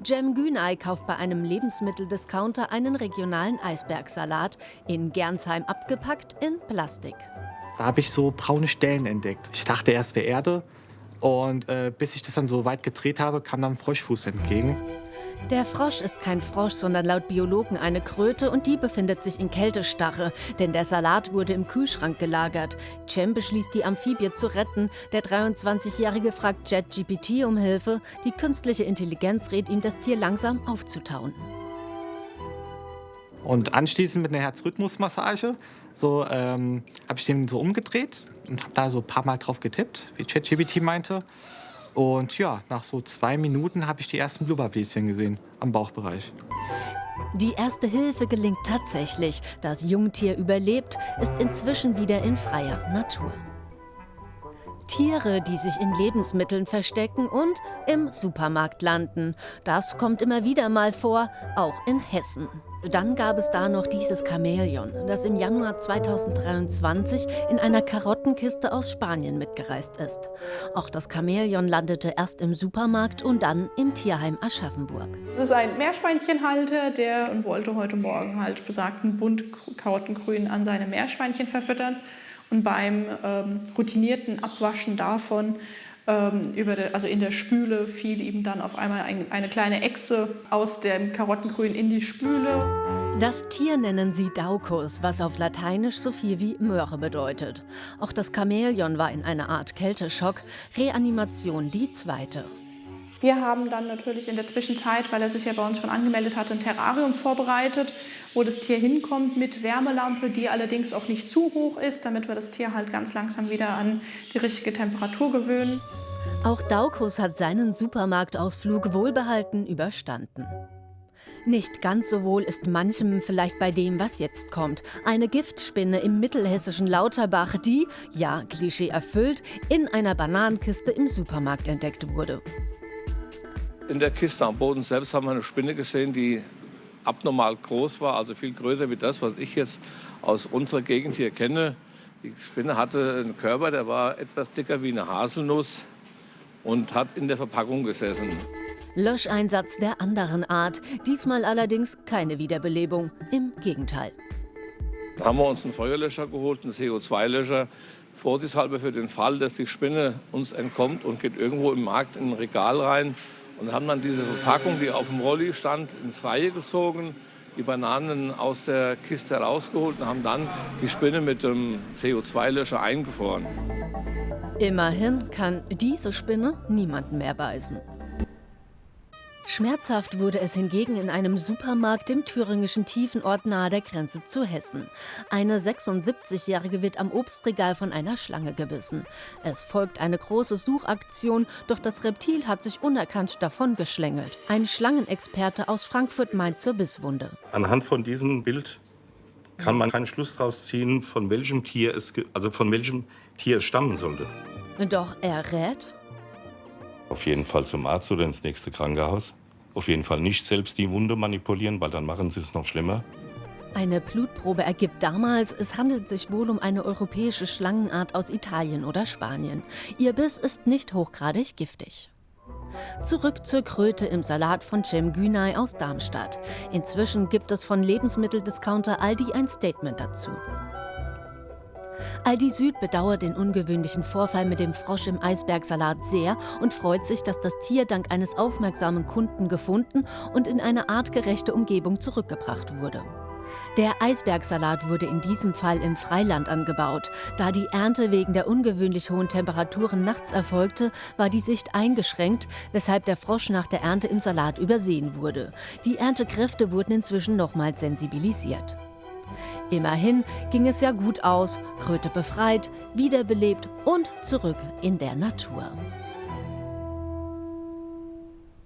Cem Günay kauft bei einem Lebensmitteldiscounter einen regionalen Eisbergsalat, in Gernsheim abgepackt in Plastik. Da habe ich so braune Stellen entdeckt. Ich dachte erst, wäre Erde. Und bis ich das dann so weit gedreht habe, kam dann ein Froschfuß entgegen. Der Frosch ist kein Frosch, sondern laut Biologen eine Kröte und die befindet sich in Kältestarre, denn der Salat wurde im Kühlschrank gelagert. Cem beschließt, die Amphibie zu retten. Der 23-Jährige fragt ChatGPT um Hilfe. Die künstliche Intelligenz rät ihm, das Tier langsam aufzutauen. Und anschließend mit einer Herzrhythmusmassage habe ich den so umgedreht und habe da so ein paar Mal drauf getippt, wie ChatGPT meinte. Und ja, nach so 2 Minuten habe ich die ersten Blubberbläschen gesehen am Bauchbereich. Die erste Hilfe gelingt tatsächlich. Das Jungtier überlebt, ist inzwischen wieder in freier Natur. Tiere, die sich in Lebensmitteln verstecken und im Supermarkt landen. Das kommt immer wieder mal vor, auch in Hessen. Dann gab es da noch dieses Chamäleon, das im Januar 2023 in einer Karottenkiste aus Spanien mitgereist ist. Auch das Chamäleon landete erst im Supermarkt und dann im Tierheim Aschaffenburg. Es ist ein Meerschweinchenhalter, der wollte heute Morgen halt besagten Bund Karottengrün an seine Meerschweinchen verfüttern. Und beim routinierten Abwaschen davon in der Spüle fiel ihm dann auf einmal eine kleine Echse aus dem Karottengrün in die Spüle. Das Tier nennen sie Daucus, was auf Lateinisch so viel wie Möhre bedeutet. Auch das Chamäleon war in einer Art Kälteschock, Reanimation die zweite. Wir haben dann natürlich in der Zwischenzeit, weil er sich ja bei uns schon angemeldet hat, ein Terrarium vorbereitet, wo das Tier hinkommt mit Wärmelampe, die allerdings auch nicht zu hoch ist, damit wir das Tier halt ganz langsam wieder an die richtige Temperatur gewöhnen. Auch Daucus hat seinen Supermarktausflug wohlbehalten überstanden. Nicht ganz so wohl ist manchem vielleicht bei dem, was jetzt kommt. Eine Giftspinne im mittelhessischen Lauterbach, die, ja, Klischee erfüllt, in einer Bananenkiste im Supermarkt entdeckt wurde. In der Kiste am Boden selbst haben wir eine Spinne gesehen, die abnormal groß war, also viel größer wie das, was ich jetzt aus unserer Gegend hier kenne. Die Spinne hatte einen Körper, der war etwas dicker wie eine Haselnuss und hat in der Verpackung gesessen. Löscheinsatz der anderen Art, diesmal allerdings keine Wiederbelebung, im Gegenteil. Dann haben wir uns einen Feuerlöscher geholt, einen CO2-Löscher, vorsichtshalber für den Fall, dass die Spinne uns entkommt und geht irgendwo im Markt in ein Regal rein. Und haben dann diese Verpackung, die auf dem Rolli stand, ins Freie gezogen, die Bananen aus der Kiste rausgeholt und haben dann die Spinne mit dem CO2-Löscher eingefroren. Immerhin kann diese Spinne niemanden mehr beißen. Schmerzhaft wurde es hingegen in einem Supermarkt im thüringischen Tiefenort nahe der Grenze zu Hessen. Eine 76-Jährige wird am Obstregal von einer Schlange gebissen. Es folgt eine große Suchaktion, doch das Reptil hat sich unerkannt davongeschlängelt. Ein Schlangenexperte aus Frankfurt meint zur Bisswunde. Anhand von diesem Bild kann man keinen Schluss daraus ziehen, von welchem Tier es stammen sollte. Doch er rät: Auf jeden Fall zum Arzt oder ins nächste Krankenhaus. Auf jeden Fall nicht selbst die Wunde manipulieren, weil dann machen sie es noch schlimmer. Eine Blutprobe ergibt damals, es handelt sich wohl um eine europäische Schlangenart aus Italien oder Spanien. Ihr Biss ist nicht hochgradig giftig. Zurück zur Kröte im Salat von Cem Günay aus Darmstadt. Inzwischen gibt es von Lebensmitteldiscounter Aldi ein Statement dazu. Aldi Süd bedauert den ungewöhnlichen Vorfall mit dem Frosch im Eisbergsalat sehr und freut sich, dass das Tier dank eines aufmerksamen Kunden gefunden und in eine artgerechte Umgebung zurückgebracht wurde. Der Eisbergsalat wurde in diesem Fall im Freiland angebaut. Da die Ernte wegen der ungewöhnlich hohen Temperaturen nachts erfolgte, war die Sicht eingeschränkt, weshalb der Frosch nach der Ernte im Salat übersehen wurde. Die Erntekräfte wurden inzwischen nochmals sensibilisiert. Immerhin ging es ja gut aus, Kröte befreit, wiederbelebt und zurück in der Natur.